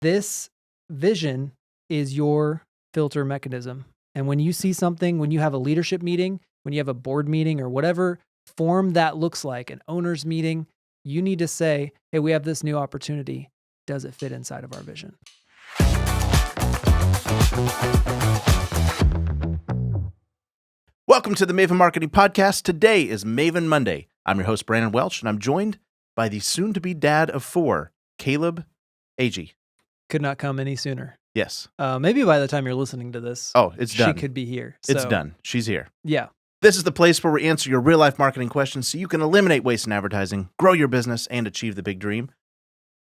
This vision is your filter mechanism. And when you see something, when you have a leadership meeting, when you have a board meeting or whatever form that looks like, an owner's meeting, you need to say, hey, we have this new opportunity. Does it fit inside of our vision? Welcome to the Maven Marketing Podcast. Today is Maven Monday. I'm your host, Brandon Welch, and I'm joined by the soon-to-be dad of 4, Caleb Agee. Could not come any sooner. Yes. Maybe by the time you're listening to this, it's done. She could be here. It's done. She's here. Yeah. This is the place where we answer your real-life marketing questions so you can eliminate waste in advertising, grow your business, and achieve the big dream.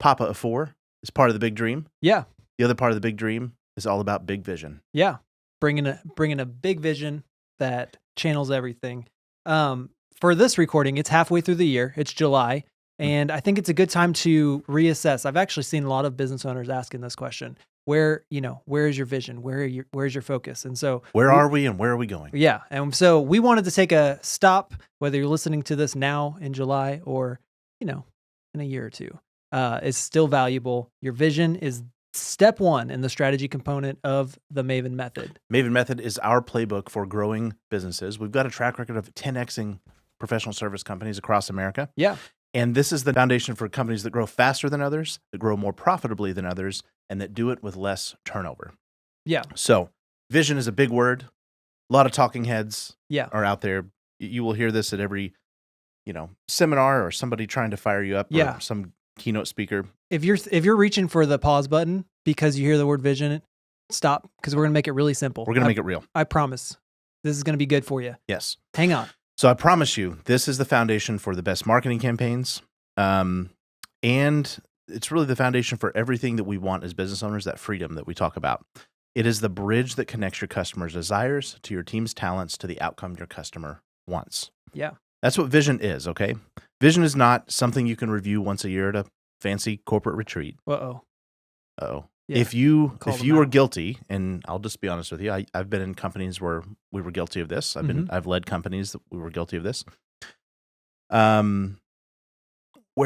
Papa of 4 is part of the big dream. Yeah. The other part of the big dream is all about big vision. Yeah. Bringing a big vision that channels everything. For this recording, it's halfway through the year. It's July. And I think it's a good time to reassess. I've actually seen a lot of business owners asking this question. Where is your vision? Where's your focus? And so where are we and where are we going? Yeah. And so we wanted to take a stop, whether you're listening to this now in July or, in a year or two. It's still valuable. Your vision is step 1 in the strategy component of the Maven method. Maven method is our playbook for growing businesses. We've got a track record of 10xing professional service companies across America. Yeah. And this is the foundation for companies that grow faster than others, that grow more profitably than others, and that do it with less turnover. Yeah. So vision is a big word. A lot of talking heads are out there. You will hear this at every, seminar or somebody trying to fire you up or some keynote speaker. If you're reaching for the pause button because you hear the word vision, stop, because we're going to make it really simple. We're going to make it real. I promise. This is going to be good for you. Yes. Hang on. So I promise you, this is the foundation for the best marketing campaigns. And it's really the foundation for everything that we want as business owners, that freedom that we talk about. It is the bridge that connects your customer's desires to your team's talents to the outcome your customer wants. Yeah. That's what vision is, okay? Vision is not something you can review once a year at a fancy corporate retreat. Uh-oh. Yeah. If you are guilty, and I'll just be honest with you, I've been in companies where we were guilty of this. I've led companies that we were guilty of this. Where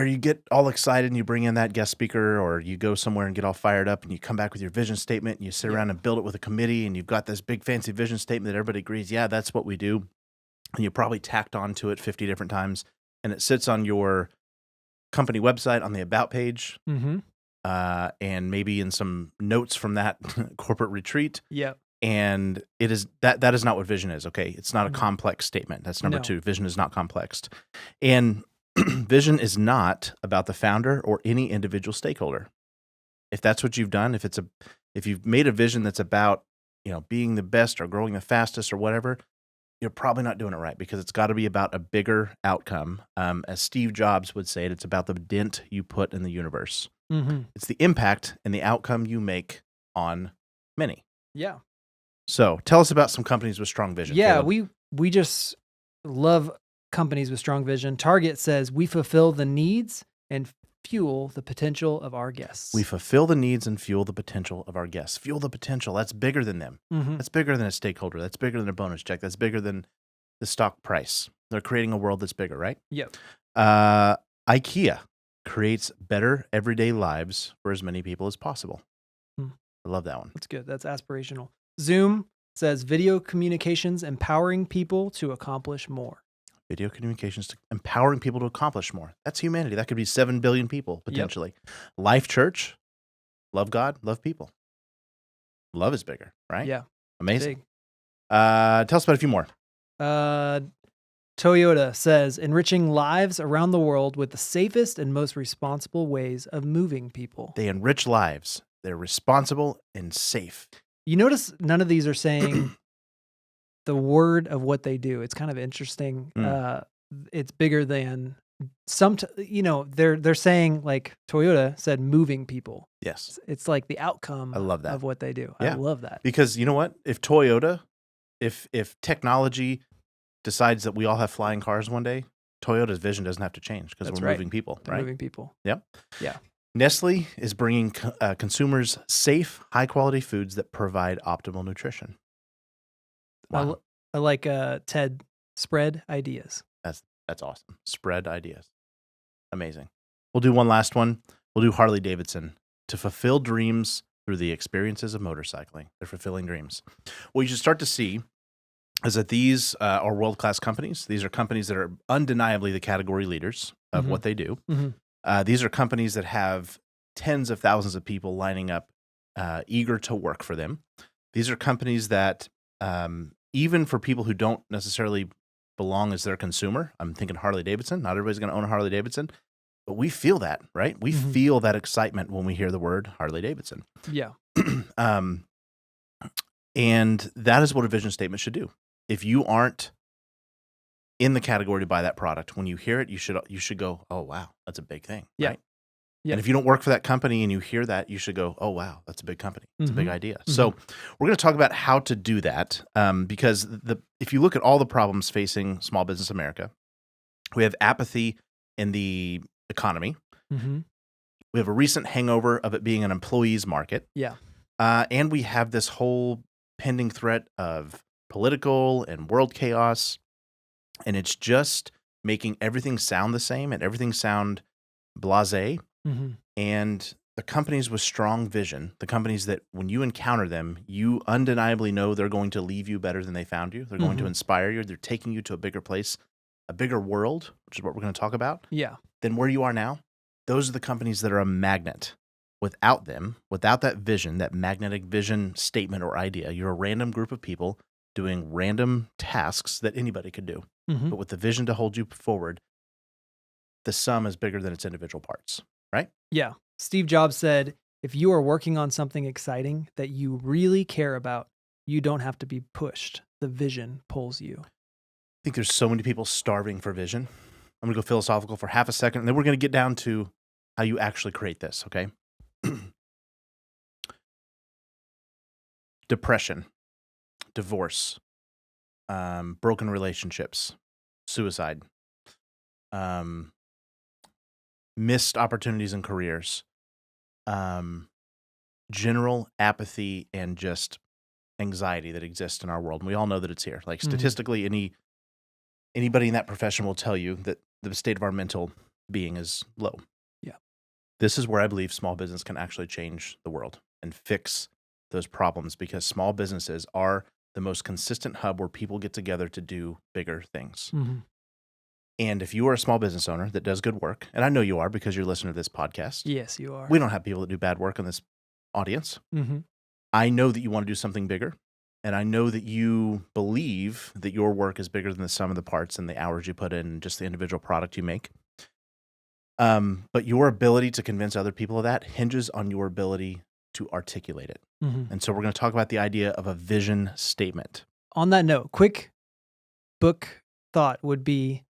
you get all excited and you bring in that guest speaker, or you go somewhere and get all fired up and you come back with your vision statement and you sit around and build it with a committee and you've got this big fancy vision statement that everybody agrees, yeah, that's what we do. And you probably tacked onto it 50 different times and it sits on your company website on the About page. Mm-hmm. And maybe in some notes from that corporate retreat. Yeah. And it is that is not what vision is, okay? It's not a complex statement. That's number 2. Vision is not complex. And vision is not about the founder or any individual stakeholder. If that's what you've done, if you've made a vision that's about, being the best or growing the fastest or whatever, you're probably not doing it right, because it's got to be about a bigger outcome. As Steve Jobs would say it, it's about the dent you put in the universe. Mm-hmm. It's the impact and the outcome you make on many. Yeah. So tell us about some companies with strong vision. Yeah, Caleb. we just love companies with strong vision. Target says we fulfill the needs and fuel the potential of our guests. We fulfill the needs and fuel the potential of our guests. Fuel the potential. That's bigger than them. Mm-hmm. That's bigger than a stakeholder. That's bigger than a bonus check. That's bigger than the stock price. They're creating a world that's bigger, right? Yep. IKEA creates better everyday lives for as many people as possible. I love that one. That's good. That's aspirational. Zoom says video communications empowering people to accomplish more. Video communications empowering people to accomplish more. That's humanity. That could be 7 billion people, potentially. Yep. Life Church, love God, love people. Love is bigger, right? Yeah. Amazing. Tell us about a few more. Toyota says, enriching lives around the world with the safest and most responsible ways of moving people. They enrich lives. They're responsible and safe. You notice none of these are saying the word of what they do. It's kind of interesting. It's bigger than they're saying, like Toyota said, moving people. Yes. It's like the outcome I love that. of what they do. Yeah. I love that. Because you know what? If Toyota, if technology decides that we all have flying cars one day, Toyota's vision doesn't have to change, because we're moving people, right? Moving people. Yep. Yeah. Nestle is bringing consumers safe, high-quality foods that provide optimal nutrition. Wow. I like Ted, spread ideas. That's awesome. Spread ideas. Amazing. We'll do one last one. We'll do Harley Davidson. to fulfill dreams through the experiences of motorcycling. They're fulfilling dreams. What you should start to see is that these are world-class companies. These are companies that are undeniably the category leaders of what they do. These are companies that have tens of thousands of people lining up, eager to work for them. These are companies that, even for people who don't necessarily belong as their consumer, I'm thinking Harley Davidson. Not everybody's going to own a Harley Davidson, but we feel that, right? We feel that excitement when we hear the word Harley Davidson. Yeah. And that is what a vision statement should do. If you aren't in the category to buy that product, when you hear it, you should go, oh, wow, that's a big thing. Yeah. Right? Yeah. And if you don't work for that company and you hear that, you should go, oh, wow, that's a big company. It's a big idea. So we're going to talk about how to do that, because if you look at all the problems facing small business America, we have apathy in the economy. We have a recent hangover of it being an employee's market. Yeah. And we have this whole pending threat of political and world chaos. And it's just making everything sound the same and everything sound blasé. And the companies with strong vision, the companies that when you encounter them, you undeniably know they're going to leave you better than they found you. They're going to inspire you. They're taking you to a bigger place, a bigger world, which is what we're going to talk about. Yeah. Than where you are now. Those are the companies that are a magnet. Without them, without that vision, that magnetic vision statement or idea, you're a random group of people doing random tasks that anybody could do. But with the vision to hold you forward, the sum is bigger than its individual parts, right? Yeah. Steve Jobs said, if you are working on something exciting that you really care about, you don't have to be pushed. The vision pulls you. I think there's so many people starving for vision. I'm going to go philosophical for half a second, and then we're going to get down to how you actually create this, okay? Depression, divorce, broken relationships, suicide, missed opportunities in careers, general apathy and just anxiety that exists in our world. And we all know that it's here. Like statistically, anybody in that profession will tell you that the state of our mental being is low. Yeah. This is where I believe small business can actually change the world and fix those problems, because small businesses are the most consistent hub where people get together to do bigger things. And if you are a small business owner that does good work, and I know you are because you're listening to this podcast. Yes, you are. We don't have people that do bad work on this audience. I know that you want to do something bigger. And I know that you believe that your work is bigger than the sum of the parts and the hours you put in and just the individual product you make. But your ability to convince other people of that hinges on your ability to articulate it. And so we're going to talk about the idea of a vision statement. On that note, quick book thought would be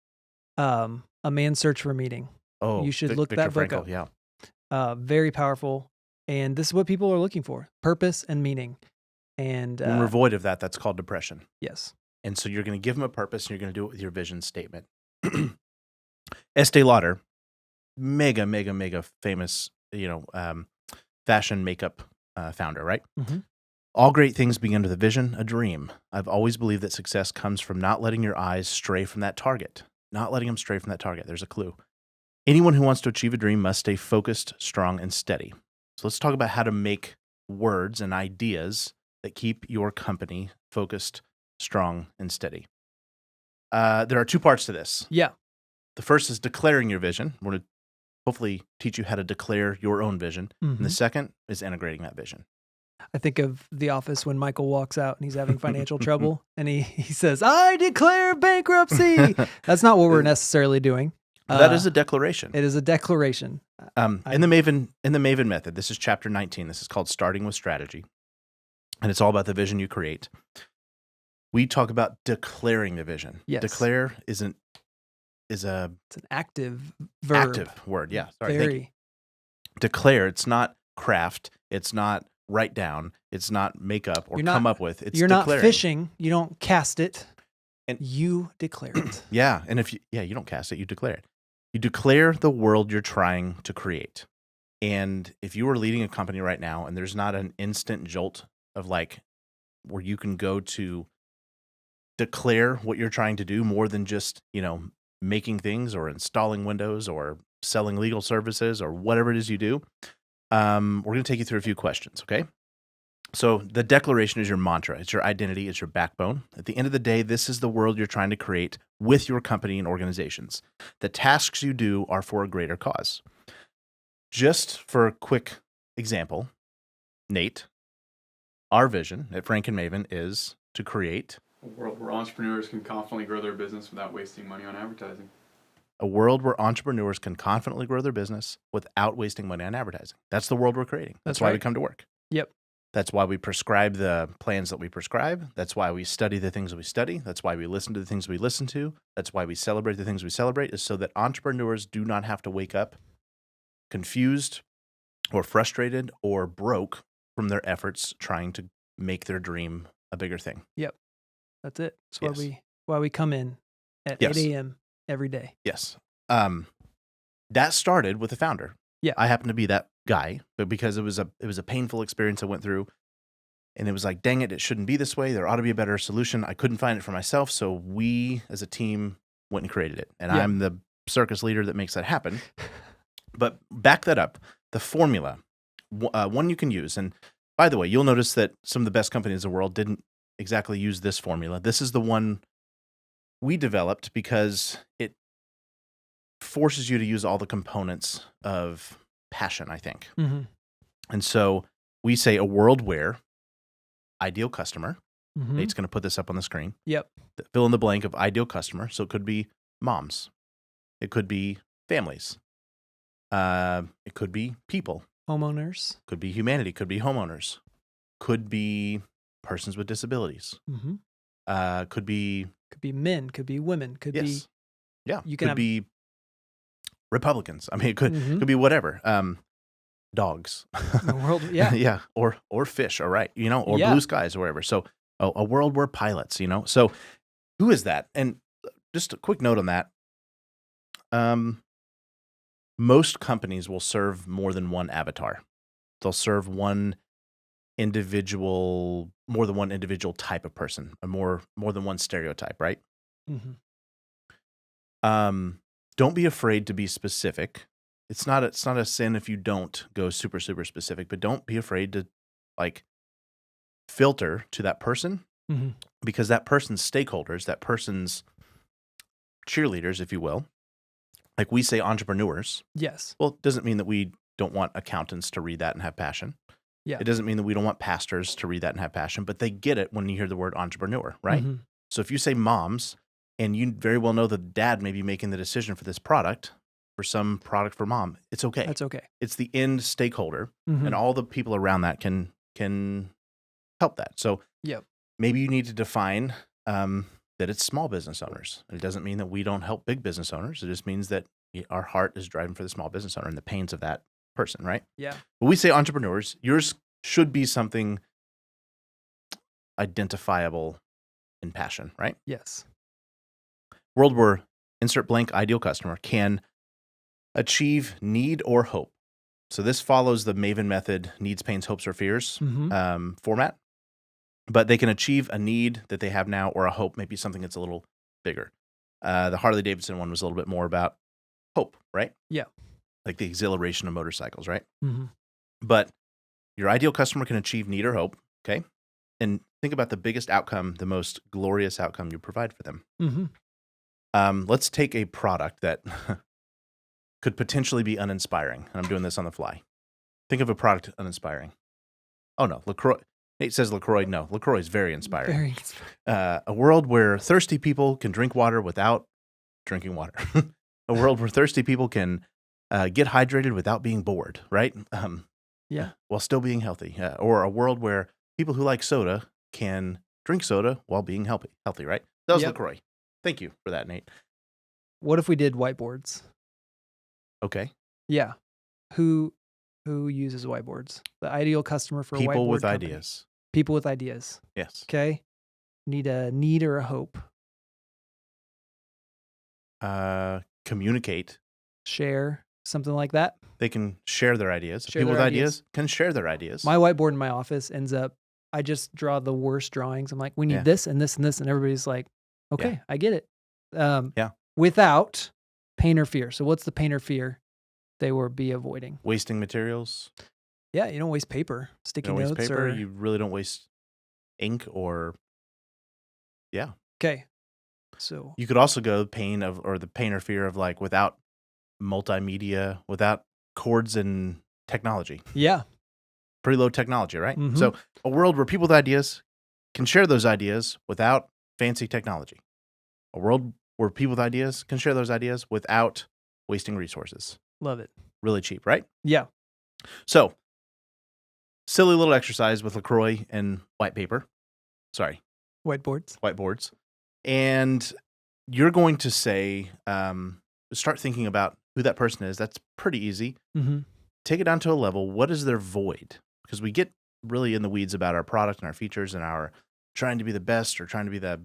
A Man's Search for Meaning. Oh, you should look Viktor that book Frankl, up. Yeah. Very powerful. And this is what people are looking for: purpose and meaning. And when we're void of that, that's called depression. Yes. And so you're going to give them a purpose, and you're going to do it with your vision statement. Estee Lauder, mega famous, fashion makeup founder, right? All great things begin with a vision, a dream. I've always believed that success comes from not letting your eyes stray from that target. Not letting them stray from that target. There's a clue. Anyone who wants to achieve a dream must stay focused, strong, and steady. So let's talk about how to make words and ideas that keep your company focused, strong, and steady. There are two parts to this. Yeah. The first is declaring your vision. We're going to hopefully teach you how to declare your own vision. And the second is integrating that vision. I think of The Office when Michael walks out and he's having financial trouble and he says, "I declare bankruptcy." That's not what we're necessarily doing. That is a declaration. It is a declaration. In the Maven method, this is chapter 19. This is called Starting with Strategy. And it's all about the vision you create. We talk about declaring the vision. Yes. Declare it's an active verb. Active word. Yeah. Sorry. Very. Declare. It's not craft. It's not write down. It's not make up or come up with. It's you're declaring. Not fishing. You don't cast it. And you declare it. Yeah. And you don't cast it, you declare it. You declare the world you're trying to create. And if you are leading a company right now and there's not an instant jolt of like where you can go to declare what you're trying to do more than just, making things or installing windows or selling legal services or whatever it is you do, We're going to take you through a few questions, okay? So the declaration is your mantra. It's your identity. It's your backbone. At the end of the day, this is the world you're trying to create with your company and organizations. The tasks you do are for a greater cause. Just for a quick example, Nate, our vision at Frank and Maven is to create a world where entrepreneurs can confidently grow their business without wasting money on advertising. A world where entrepreneurs can confidently grow their business without wasting money on advertising. That's the world we're creating. That's why we come to work. Yep. That's why we prescribe the plans that we prescribe. That's why we study the things that we study. That's why we listen to the things we listen to. That's why we celebrate the things we celebrate, is so that entrepreneurs do not have to wake up confused or frustrated or broke from their efforts trying to make their dream a bigger thing. Yep. That's it. That's why we come in at 8 a.m. every day. Yes. That started with the founder. Yeah. I happen to be that guy, but because it was a painful experience I went through, and it was like, dang it shouldn't be this way. There ought to be a better solution. I couldn't find it for myself, so we as a team went and created it. And I'm the circus leader that makes that happen. But back that up, the formula, one you can use. And by the way, you'll notice that some of the best companies in the world didn't exactly use this formula. This is the one we developed because it forces you to use all the components of passion, I think. Mm-hmm. And so we say a world where ideal customer, Mm-hmm. Nate's going to put this up on the screen. Yep. Fill in the blank of ideal customer. So it could be moms. It could be families. It could be people. Homeowners. Could be humanity. Could be homeowners. Could be persons with disabilities. Mm-hmm. Could be men. Could be women. Could be. Yeah. You can could be Republicans. I mean, it could be whatever. Dogs. The world. Yeah. Yeah. Or fish. All right. Or blue skies or wherever. So a world where pilots. So who is that? And just a quick note on that. Most companies will serve more than one avatar. They'll serve more than one individual type of person, more than one stereotype, right? Mm-hmm. Don't be afraid to be specific. It's not a sin if you don't go super, super specific, but don't be afraid to filter to that person, mm-hmm. because that person's stakeholders, that person's cheerleaders, if you will, like we say entrepreneurs. Yes. Well, it doesn't mean that we don't want accountants to read that and have passion. Yeah. It doesn't mean that we don't want pastors to read that and have passion, but they get it when you hear the word entrepreneur, right? Mm-hmm. So if you say moms, and you very well know that dad may be making the decision for this product, for some product for mom, it's okay. That's okay. It's the end stakeholder, mm-hmm. and all the people around that can help that. So maybe you need to define that it's small business owners. It doesn't mean that we don't help big business owners. It just means that our heart is driving for the small business owner and the pains of that person, right? Yeah. When we say entrepreneurs, yours should be something identifiable in passion, right? Yes. World where insert blank ideal customer can achieve need or hope. So this follows the Maven method, needs, pains, hopes, or fears format. But they can achieve a need that they have now or a hope, maybe something that's a little bigger. The Harley-Davidson one was a little bit more about hope, right? Yeah. Like the exhilaration of motorcycles, right? Mm-hmm. But your ideal customer can achieve need or hope, okay? And think about the biggest outcome, the most glorious outcome you provide for them. Mm-hmm. Let's take a product that could potentially be uninspiring. And I'm doing this on the fly. Think of a product uninspiring. Oh, no, LaCroix. Nate says LaCroix. No, LaCroix is very inspiring. Very inspiring. A world where thirsty people can drink water without drinking water. A world where thirsty people can get hydrated without being bored, right? While still being healthy. Or a world where people who like soda can drink soda while being healthy, right? That was LaCroix. Thank you for that, Nate. What if we did whiteboards? Okay. Yeah. Who uses whiteboards? The ideal customer for people a whiteboard with company. ideas. People with ideas. Yes. Okay. Need a need or a hope. Communicate. Share. Something like that. They can share their ideas. Share People their with ideas can share their ideas. My whiteboard in my office ends up, I just draw the worst drawings. I'm like, we need this and this and this. And everybody's like, okay, I get it. Without pain or fear. So what's the pain or fear they will be avoiding? Wasting materials. Yeah, you don't waste paper, sticky You don't waste notes, paper. or You really don't waste ink or, yeah. okay. So You could also go the pain or fear of like without multimedia, without chords and technology. yeah, Pretty low technology, right? Mhm. So a world where people with ideas can share those ideas without fancy technology. A world where people with ideas can share those ideas without wasting resources. love it. Really cheap, right? Yeah, So, silly little exercise with LaCroix and white paper. Sorry, whiteboards. whiteboards. And you're going to say, start thinking about who that person is. That's pretty easy. Mm-hmm. Take it down to a level. What is their void? Because we get really in the weeds about our product and our features and our trying to be the best or trying to be the,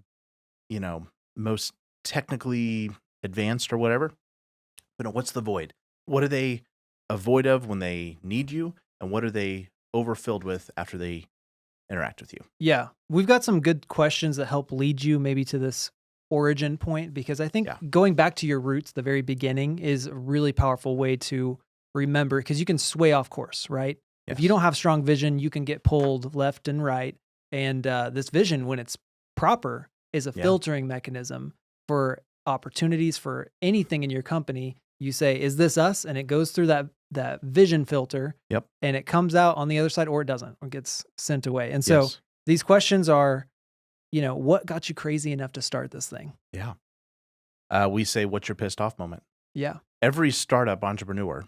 most technically advanced or whatever. But no, what's the void? What are they a void of when they need you? And what are they overfilled with after they interact with you? Yeah, we've got some good questions that help lead you maybe to this origin point, because I think Yeah. going back to your roots, the very beginning, is a really powerful way to remember, because you can sway off course, right? If you Yes. don't have strong vision, you can get pulled left and right. And this vision, when it's proper, is a Yeah. filtering mechanism for opportunities for anything in your company. You say, is this us? And it goes through that vision filter. Yep. And it comes out on the other side, or it doesn't, or gets sent away. And so Yes. these questions are, what got you crazy enough to start this thing? Yeah. We say, what's your pissed off moment? Yeah. Every startup entrepreneur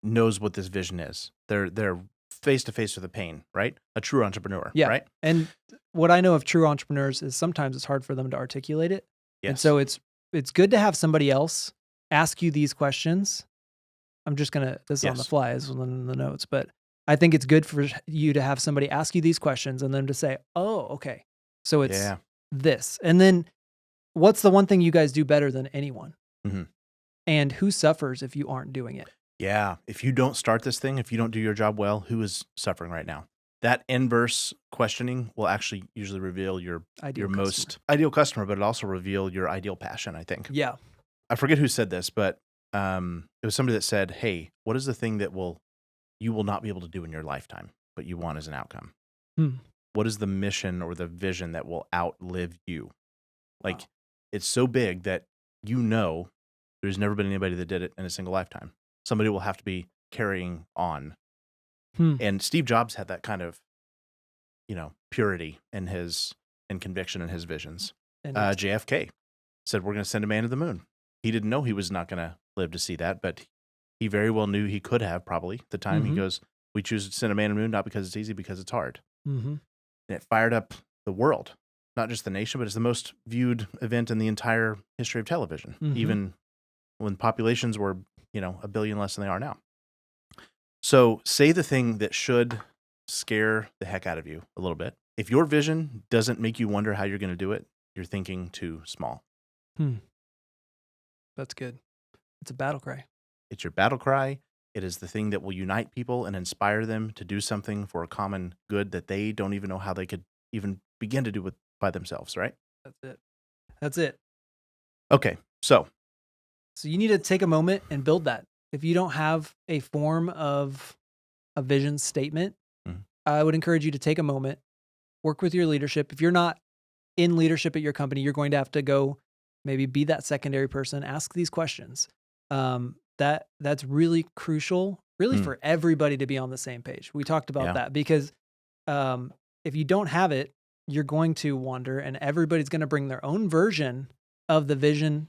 knows what this vision is. They're face to face with the pain, right? A true entrepreneur, Yeah. right? And what I know of true entrepreneurs is sometimes it's hard for them to articulate it. Yes. And so it's good to have somebody else ask you these questions. I'm just this is on the Yes. fly, is in the notes, but I think it's good for you to have somebody ask you these questions and then to say, oh, okay, so it's Yeah. this. And then what's the one thing you guys do better than anyone? Mhm. And who suffers if you aren't doing it? Yeah. If you don't start this thing, if you don't do your job well, who is suffering right now? That inverse questioning will actually usually reveal your Ideal most ideal customer, but it also reveal your ideal passion, I think. Yeah. I forget who said this, but it was somebody that said, hey, what is the thing that you will not be able to do in your lifetime, but you want as an outcome? What is the mission or the vision that will outlive you? Like, it's so big that there's never been anybody that did it in a single lifetime. Somebody will have to be carrying on. And Steve Jobs had that kind of, purity in his conviction in his visions. And JFK said, we're going to send a man to the moon. He didn't know he was not going to live to see that, but he very well knew he could have probably at the time. He goes, we choose to send a man to the moon, not because it's easy, because it's hard. And it fired up the world, not just the nation, but it's the most viewed event in the entire history of television, even when populations were, 1 billion less than they are now. So say the thing that should scare the heck out of you a little bit. If your vision doesn't make you wonder how you're going to do it, you're thinking too small. That's good. It's a battle cry. It's your battle cry. It is the thing that will unite people and inspire them to do something for a common good that they don't even know how they could even begin to do by themselves, right? That's it. Okay, so you need to take a moment and build that. If you don't have a form of a vision statement, I would encourage you to take a moment, work with your leadership. If you're not in leadership at your company, you're going to have to go maybe be that secondary person, ask these questions. That's really crucial, really for everybody to be on the same page. We talked about that because if you don't have it, you're going to wander, and everybody's going to bring their own version of the vision.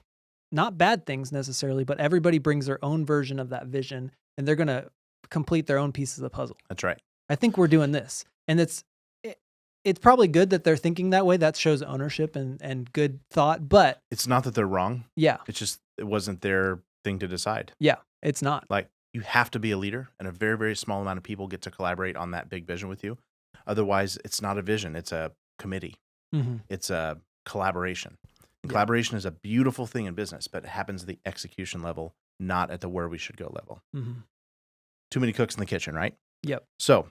Not bad things necessarily, but everybody brings their own version of that vision, and they're going to complete their own pieces of the puzzle. That's right. I think we're doing this, and it's probably good that they're thinking that way. That shows ownership and good thought, but it's not that they're wrong. Yeah. It's just, it wasn't their thing to decide. Yeah, it's not. Like, you have to be a leader, and a very, very small amount of people get to collaborate on that big vision with you. Otherwise, it's not a vision. It's a committee. It's a collaboration. And collaboration is a beautiful thing in business, but it happens at the execution level, not at the where we should go level. Too many cooks in the kitchen, right? Yep. So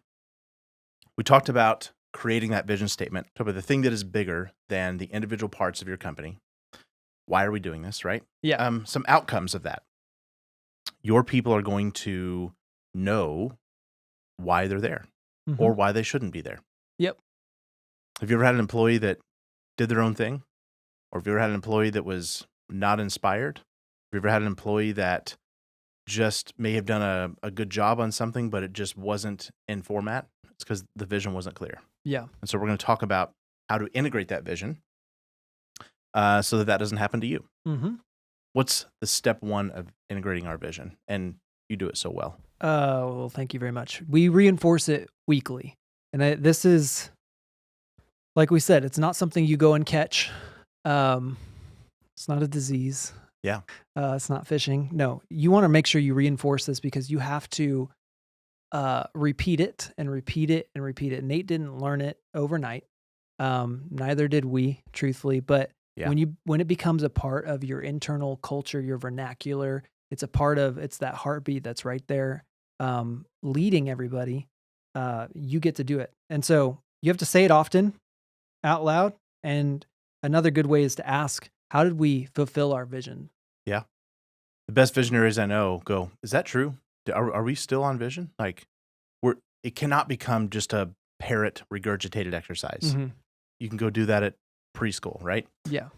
we talked about creating that vision statement, talk about the thing that is bigger than the individual parts of your company. Why are we doing this, right? Yeah. Some outcomes of that. Your people are going to know why they're there Mhm. or why they shouldn't be there. Yep. Have you ever had an employee that did their own thing? Or have you ever had an employee that was not inspired? Have you ever had an employee that just may have done a good job on something, but it just wasn't in format? It's because the vision wasn't clear. Yeah. And so we're going to talk about how to integrate that vision so that doesn't happen to you. Mm-hmm. What's the step one of integrating our vision? And you do it so well. Well, thank you very much. We reinforce it weekly. And this is, like we said, it's not something you go and catch. It's not a disease. Yeah. It's not fishing. No, you want to make sure you reinforce this because you have to repeat it and repeat it and repeat it. Nate didn't learn it overnight. Neither did we, truthfully. But when it becomes a part of your internal culture, your vernacular, it's that heartbeat that's right there, leading everybody. You get to do it, and so you have to say it often, out loud. And another good way is to ask, "How did we fulfill our vision?" Yeah, the best visionaries I know go, "Is that true? Are we still on vision?" Like, it cannot become just a parrot regurgitated exercise. Mm-hmm. You can go do that at preschool, right? Yeah.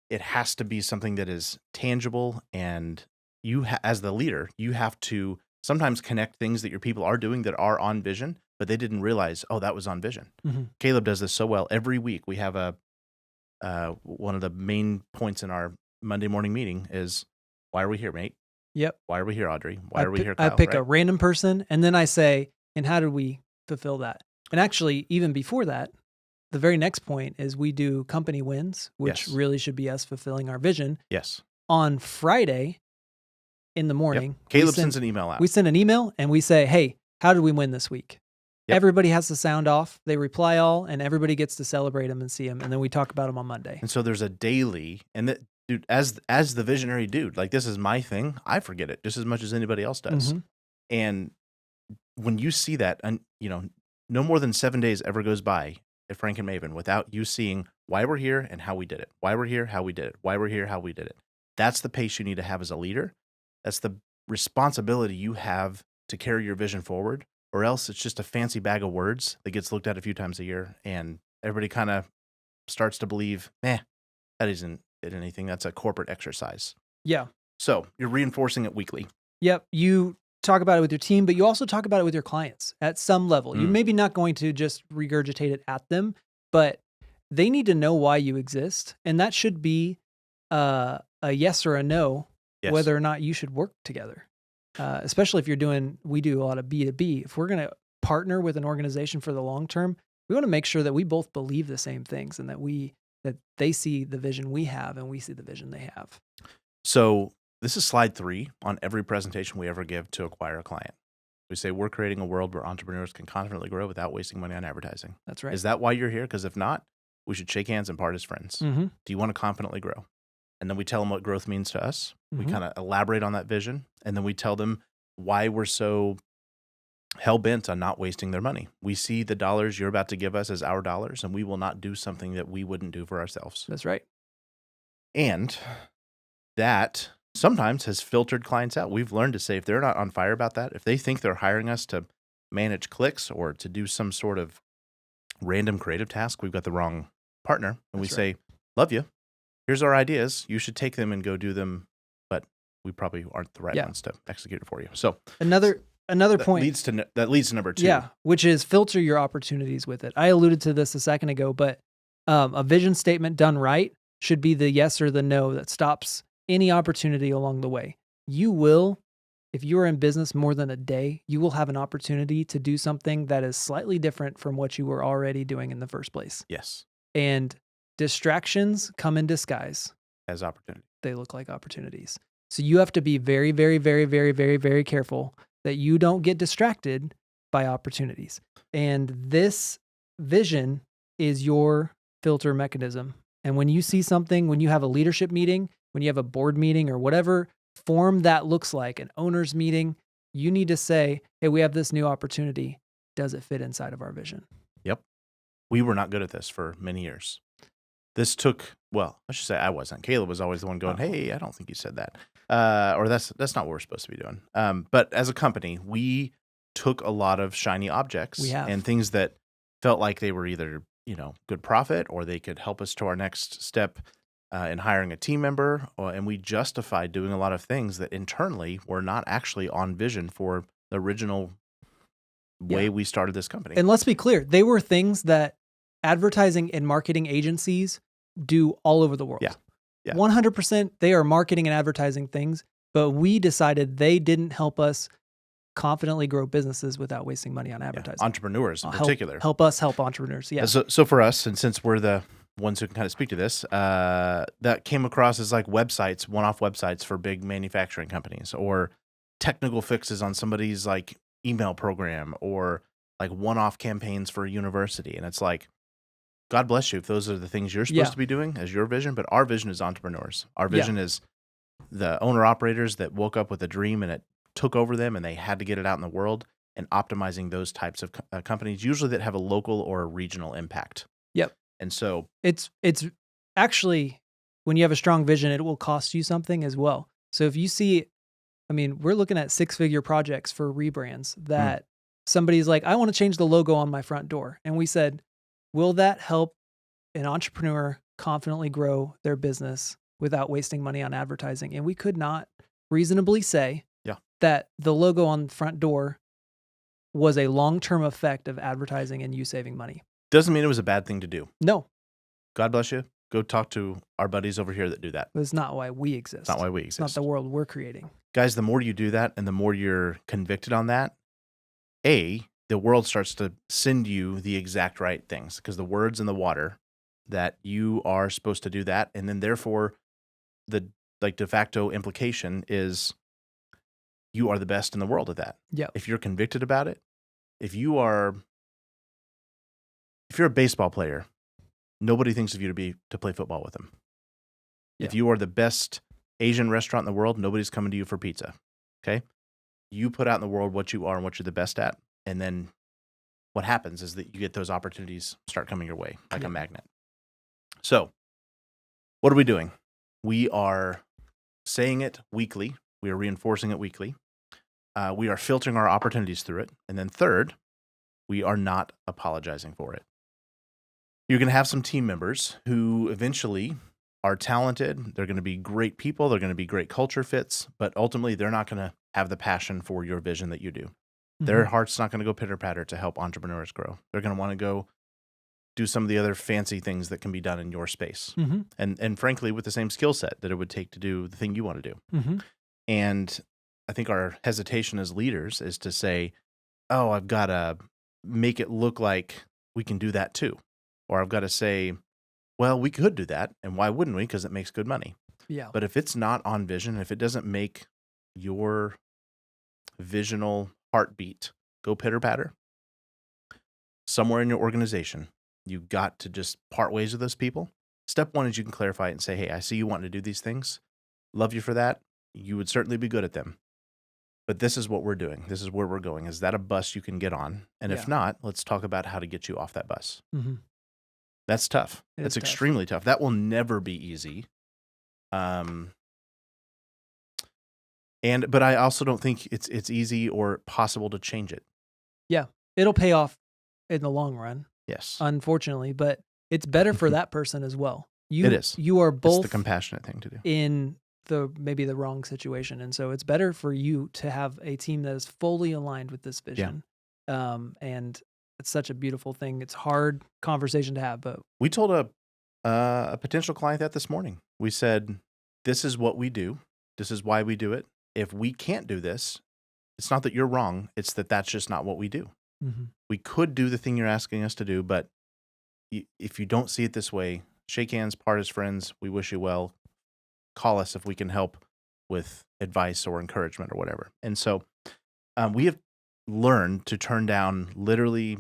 It has to be something that is tangible, and you, as the leader, you have to sometimes connect things that your people are doing that are on vision, but they didn't realize, oh, that was on vision. Mm-hmm. Caleb does this so well. Every week we have one of the main points in our Monday morning meeting is, why are we here, mate? Yep. Why are we here, Audrey? Why are we here, Kyle? I pick right? a random person, and then I say, and how did we fulfill that? And actually, even before that, the very next point is we do company wins, which really should be us fulfilling our vision. Yes. On Friday in the morning, Caleb sends an email out. We send an email and we say, hey, how did we win this week? Yep. Everybody has to sound off. They reply all, and everybody gets to celebrate them and see them. And then we talk about them on Monday. And so there's a daily, and that, dude, as the visionary dude, like, this is my thing. I forget it just as much as anybody else does. Mm-hmm. And when you see that, and no more than 7 days ever goes by at Frank and Maven without you seeing why we're here and how we did it. Why we're here, how we did it. Why we're here, how we did it. That's the pace you need to have as a leader. That's the responsibility you have to carry your vision forward, or else it's just a fancy bag of words that gets looked at a few times a year, and everybody kind of starts to believe, that isn't anything. That's a corporate exercise. Yeah. So you're reinforcing it weekly. Yep. You talk about it with your team, but you also talk about it with your clients at some level. You're maybe not going to just regurgitate it at them, but they need to know why you exist. And that should be a yes or a no, whether or not you should work together. Especially if we do a lot of B2B. If we're going to partner with an organization for the long term, we want to make sure that we both believe the same things and that they see the vision we have and we see the vision they have. So this is slide 3 on every presentation we ever give to acquire a client. We say we're creating a world where entrepreneurs can confidently grow without wasting money on advertising. That's right. Is that why you're here? Because if not, we should shake hands and part as friends. Mm-hmm. Do you want to confidently grow? And then we tell them what growth means to us. Mm-hmm. We kind of elaborate on that vision. And then we tell them why we're so hell-bent on not wasting their money. We see the dollars you're about to give us as our dollars, and we will not do something that we wouldn't do for ourselves. That's right. And that sometimes has filtered clients out. We've learned to say, if they're not on fire about that, if they think they're hiring us to manage clicks or to do some sort of random creative task, we've got the wrong partner. And we say, love you. Here's our ideas. You should take them and go do them. But we probably aren't the right ones to execute it for you. So another point that leads to number 2. Yeah, which is filter your opportunities with it. I alluded to this a second ago, but a vision statement done right should be the yes or the no that stops any opportunity along the way. You will, if you are in business more than a day, you will have an opportunity to do something that is slightly different from what you were already doing in the first place. Yes. And distractions come in disguise. As opportunity. They look like opportunities. So you have to be very, very, very, very, very, very careful that you don't get distracted by opportunities. And this vision is your filter mechanism. And when you see something, when you have a leadership meeting, when you have a board meeting or whatever form that looks like, an owner's meeting, you need to say, hey, we have this new opportunity. Does it fit inside of our vision? Yep. We were not good at this for many years. This took, I should say I wasn't. Caleb was always the one going, hey, I don't think you said that. Or that's not what we're supposed to be doing. But as a company, we took a lot of shiny objects We have. and things that felt like they were either, good profit or they could help us to our next step in hiring a team member. And we justified doing a lot of things that internally were not actually on vision for the original way we started this company. And let's be clear, they were things that advertising and marketing agencies do all over the world. Yeah. 100% they are marketing and advertising things, but we decided they didn't help us confidently grow businesses without wasting money on advertising. Entrepreneurs in particular. Help us help entrepreneurs. Yeah. So for us, and since we're the ones who can kind of speak to this, that came across as like websites, one-off websites for big manufacturing companies, or technical fixes on somebody's like email program, or like one-off campaigns for a university. And it's like, God bless you if those are the things you're supposed to be doing as your vision, but our vision is entrepreneurs. Our vision is the owner-operators that woke up with a dream and it took over them and they had to get it out in the world, and optimizing those types of companies, usually that have a local or a regional impact. Yep. And so it's actually, when you have a strong vision, it will cost you something as well. So if you see, we're looking at 6-figure projects for rebrands that somebody's like, I want to change the logo on my front door. And we said, will that help an entrepreneur confidently grow their business without wasting money on advertising? And we could not reasonably say that the logo on the front door was a long-term effect of advertising and you saving money. Doesn't mean it was a bad thing to do. No. God bless you. Go talk to our buddies over here that do that. It's not why we exist. It's not why we exist. It's not the world we're creating. Guys, the more you do that and the more you're convicted on that, the world starts to send you the exact right things, because the word's in the water that you are supposed to do that. And then therefore the de facto implication is you are the best in the world at that. Yeah. If you're convicted about it, if you're a baseball player, nobody thinks of you to play football with them. Yeah. If you are the best Asian restaurant in the world, nobody's coming to you for pizza. Okay? You put out in the world what you are and what you're the best at, and then what happens is that you get those opportunities start coming your way like a magnet. So, what are we doing? We are saying it weekly. We are reinforcing it weekly. We are filtering our opportunities through it. And then third, we are not apologizing for it. You're going to have some team members who eventually are talented. They're going to be great people. They're going to be great culture fits, but ultimately they're not going to have the passion for your vision that you do. Mm-hmm. Their heart's not going to go pitter-patter to help entrepreneurs grow. They're going to want to go do some of the other fancy things that can be done in your space. Mm-hmm. And frankly, with the same skill set that it would take to do the thing you want to do. Mm-hmm. And I think our hesitation as leaders is to say, oh, I've got to make it look like we can do that too. Or I've got to say, well, we could do that. And why wouldn't we? Because it makes good money. Yeah. But if it's not on vision, if it doesn't make your visional heartbeat go pitter-patter, somewhere in your organization, you got to just part ways with those people. Step one is you can clarify it and say, hey, I see you wanting to do these things. Love you for that. You would certainly be good at them. But this is what we're doing. This is where we're going. Is that a bus you can get on? And if not, let's talk about how to get you off that bus. Mm-hmm. That's tough. That's extremely tough. That will never be easy. But I also don't think it's easy or possible to change it. Yeah. It'll pay off in the long run. Yes. Unfortunately, but it's better for that person as well. It is. You are both it's the compassionate thing to do. In maybe the wrong situation. And so it's better for you to have a team that is fully aligned with this vision. Yeah. And it's such a beautiful thing. It's hard conversation to have, but we told a potential client that this morning. We said, this is what we do. This is why we do it. If we can't do this, it's not that you're wrong. It's that that's just not what we do. Mm-hmm. We could do the thing you're asking us to do, but if you don't see it this way, shake hands, part as friends. We wish you well. Call us if we can help with advice or encouragement or whatever. And so we have learned to turn down literally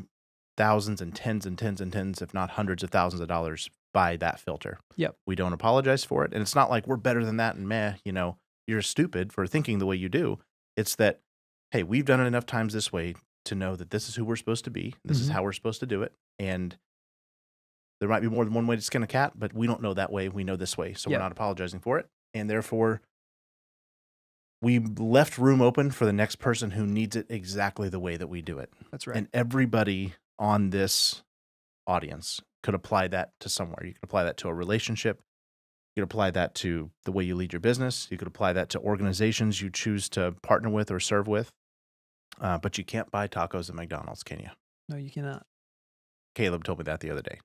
thousands and tens and tens and tens, if not hundreds of thousands of dollars by that filter. Yep. We don't apologize for it. And it's not like we're better than that and you're stupid for thinking the way you do. It's that, hey, we've done it enough times this way to know that this is who we're supposed to be. This is how we're supposed to do it. And there might be more than one way to skin a cat, but we don't know that way. We know this way. So we're not apologizing for it. And therefore, we left room open for the next person who needs it exactly the way that we do it. That's right. And everybody on this audience could apply that to somewhere. You could apply that to a relationship. You could apply that to the way you lead your business. You could apply that to organizations you choose to partner with or serve with. But you can't buy tacos at McDonald's, can you? No, you cannot. Caleb told me that the other day.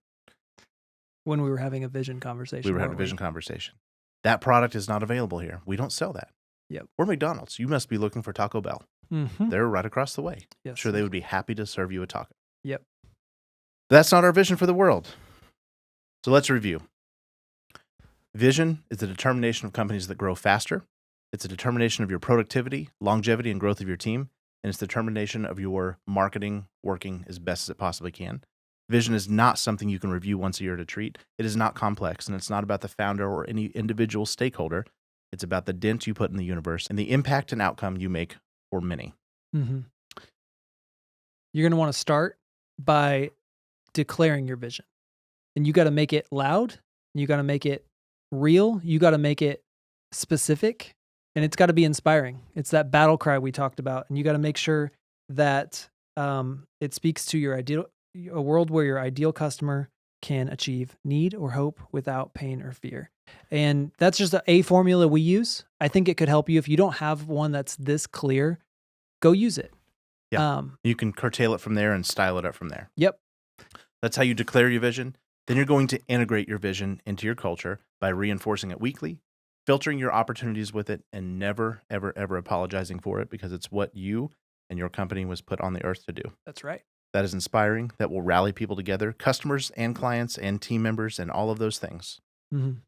When we were having a vision conversation. We were having a vision conversation. That product is not available here. We don't sell that. Yep. We're McDonald's. You must be looking for Taco Bell. Mm-hmm. They're right across the way. Yes. Sure, they would be happy to serve you a taco. Yep. That's not our vision for the world. So let's review. Vision is the determination of companies that grow faster. It's a determination of your productivity, longevity, and growth of your team. And it's the determination of your marketing working as best as it possibly can. Vision is not something you can review once a year to treat. It is not complex, and it's not about the founder or any individual stakeholder. It's about the dent you put in the universe and the impact and outcome you make for many. Mm-hmm. You're going to want to start by declaring your vision. And you got to make it loud. You got to make it real. You got to make it specific. And it's got to be inspiring. It's that battle cry we talked about. And you got to make sure that it speaks to a world where your ideal customer can achieve need or hope without pain or fear. And that's just a formula we use. I think it could help you. If you don't have one that's this clear, go use it. Yeah. You can curtail it from there and style it up from there. Yep. That's how you declare your vision. Then you're going to integrate your vision into your culture by reinforcing it weekly, filtering your opportunities with it, and never, ever, ever apologizing for it, because it's what you and your company was put on the earth to do. That's right. That is inspiring. That will rally people together, customers and clients and team members and all of those things. Mm-hmm.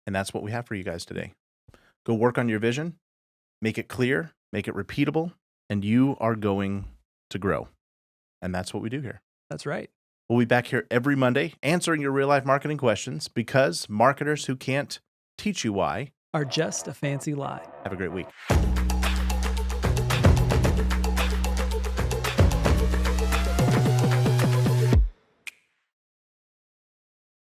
And that's what we have for you guys today. Go work on your vision, make it clear, make it repeatable, and you are going to grow. And that's what we do here. That's right. We'll be back here every Monday answering your real-life marketing questions, because marketers who can't teach you why are just a fancy lie. Have a great week.